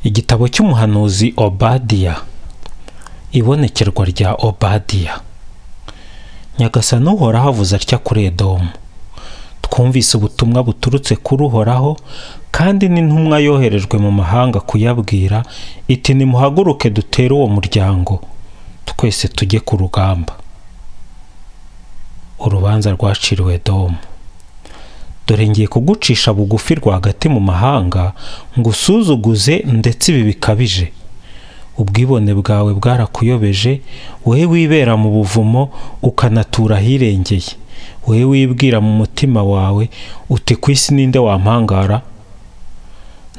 Igitabo cy'umuhanuzi Obadiya. Ibonekerwa rya Obadiya. Nyagasani Uhoraho avuze atya kuri Edomu: twumvise ubutumwa buturutse kuri Uhoraho, kandi n'intumwa yoherejwe mu mahanga kuyabwira iti nimuhaguruke dutere uwo muryango, twese tujye ku rugamba. Urubanza rwaciriwe Edomu. Dore ngiye kugucisha bugufi rwagati mu mahanga, ngo usuzuguze ndetse ibi bikabije. Ubwibone bwawe bwarakuyobeje, wowe wibera mu buvumo ukanatura ahirengeye. Wowe wibwira mu mutima wawe uti ku isi ninde wampangara?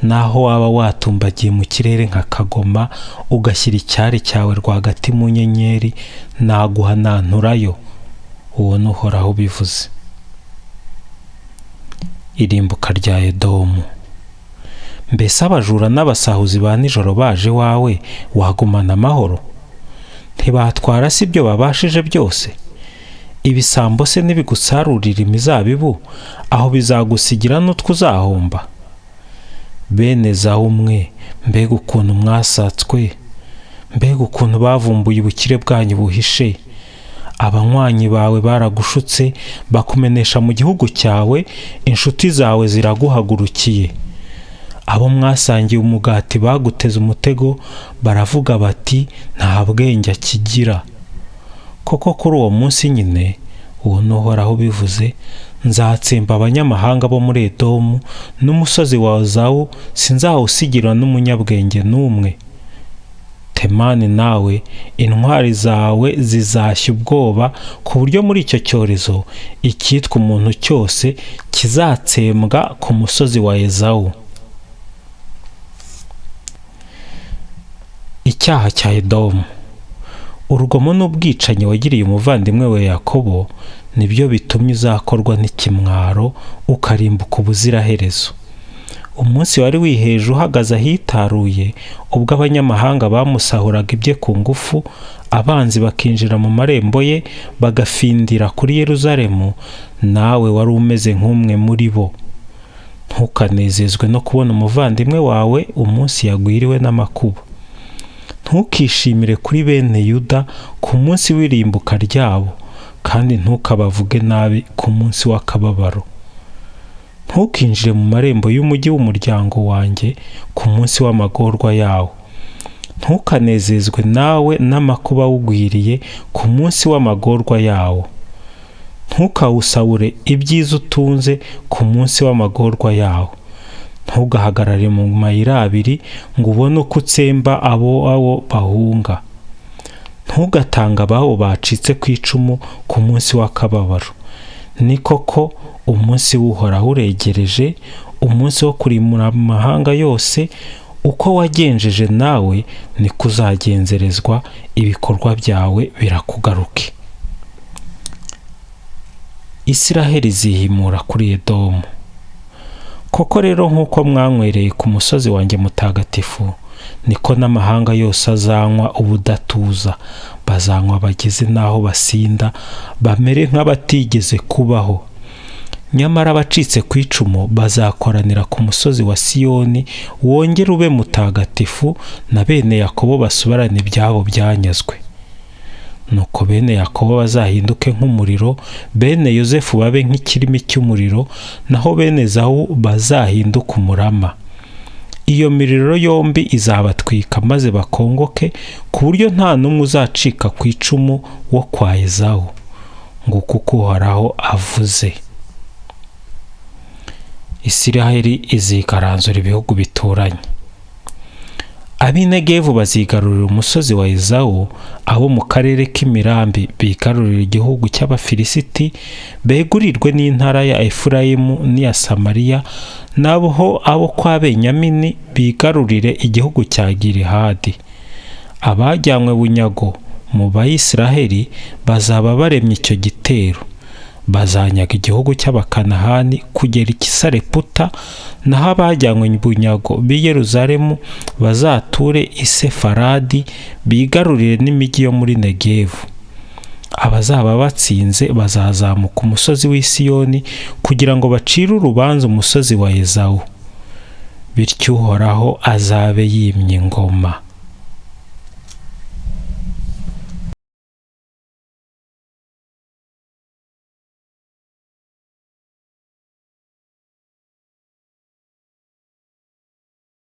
Naho waba watumbagiye mu kirere nka kagoma, ugashyira icyari cyawe rwagati mu nyenyeri, naguhananturayo. Uwo ni Uhoraho ubivuze. Irimbuka rya Edomu. Mbese abajura n'abasahuzi ba nijoro baje wawe, wagumana amahoro? Ntibatwara si ibyo babashije byose? Ibisambo se ntibigusarurira imizabibu, aho bizagusigira n'utwo uzahomba? Bene Zawu mwe, mbega ukuntu mwasatswe! Mbega ukuntu bavumbuye ubukire bwanyu buhishe! Abanywanyi bawe baragushutse, bakumenesha mu gihugu cyawe, inshuti zawe ziraguhagurukiye. Abo mwasangiye umugati baguteze umutego, baravuga bati nta bwenge akigira. Koko kuri uwo munsi nyine, uwo ni Uhoraho ubivuze, nzatsemba abanyamahanga bo muri Edomu, n'umusozi wa Zawu sinzawusigira n'umunyabwenge n'umwe. Temani nawe, intwari zawe zizashya ubwoba, ku buryo muri icyo cyorezo icyitwa umuntu cyose kizatsembwa ku musozi wa Ezawu. Icyaha cya Edomu. Urugomo n'ubwicanyi wagiriye umuvandimwe we Yakobo nibyo bitumye uzakorwa n'ikimwaro, ukarimbuka ubuziraherezo. Umunsi wari wiheje uhagaze ahitaruye, ubwo abanyamahanga bamusahuraga ibye ku ngufu, abanzi bakinjira mu marembo ye, bagafindira kuri Yeruzalemu, nawe wari umeze nk'umwe muri bo. Ntukanezezwe no kubona umuvandimwe wawe umunsi yagwiriwe n'amakuba. Ntukishimire kuri bene Yuda ku munsi w'irimbuka ryabo, kandi ntukabavuge nabi ku munsi w'akababaro. Ntukinjire mu marembo y'umujyi w'umuryango wanjye ku munsi w'amagorwa yawo. Ntukanezezwe nawe n'amakuba awugwiriye ku munsi w'amagorwa yawo. Ntukawusabure ibyiza utunze ku munsi w'amagorwa yawo. Ntugahagarare mu mayira abiri ngo ubone uko utsemba abo bahunga. Ntugatange ababo bacitse ku icumu ku munsi w'akababaro. Ni koko umunsi w'Uhoraho uregereje, umunsi wo kurimura amahanga yose. Uko wagenjeje nawe niko uzagenzerezwa, ibikorwa byawe birakugaruke. Isiraheli izihimura kuri Edomu. Koko rero nk'uko mwanywereye ku musozi wanjye mutagatifu, niko n'amahanga yose azanywa ubudatuza. Bazanywa bageze n'aho basinda, bamere nk'abatigeze kubaho. Nyamara abacitse ku icumu bazakoranira ku musozi wa Siyoni, wongere ube mutagatifu, na bene Yakobo basubirane ibyabo byanyazwe. Nuko bene Yakobo bazahinduke nk'umuriro, bene Yozefu babe nk'ikirimi cy'umuriro, naho bene Zawu bazahinduka umurama. Iyo miriro yombi izabatwika maze bakongoke, ku buryo nta n'umwe uzacika ku icumu wo kwa Ezawu. Nguko uko Uhoraho avuze. Isiraheli izigaranzura ibihugu bituranye. Ab'i-Negevu bazigarurira umusozi wa Ezawu, abo mu karere k'imirambi bigarurira igihugu cy'Abafilisiti, begurirwe n'intara ya Efurayimu n'iya Samariya, naho abo kwa Benyamini bigarurire igihugu cya Gilihadi. Abajyanywe bunyago mu Bayisiraheli bazaba baremye icyo gitero. Bazanyaga igihugu cy'Abakanahani kugera i Sareputa, naho abajyanywe bunyago b'i Yeruzalemu bazature i Sefaradi, bigarurire n'imijyi yo muri Negevu. Abazaba batsinze bazazamuka umusozi w'i Siyoni kugira ngo bacire urubanza umusozi wa Ezawu. bityo Uhoraho azabe yimye ingoma.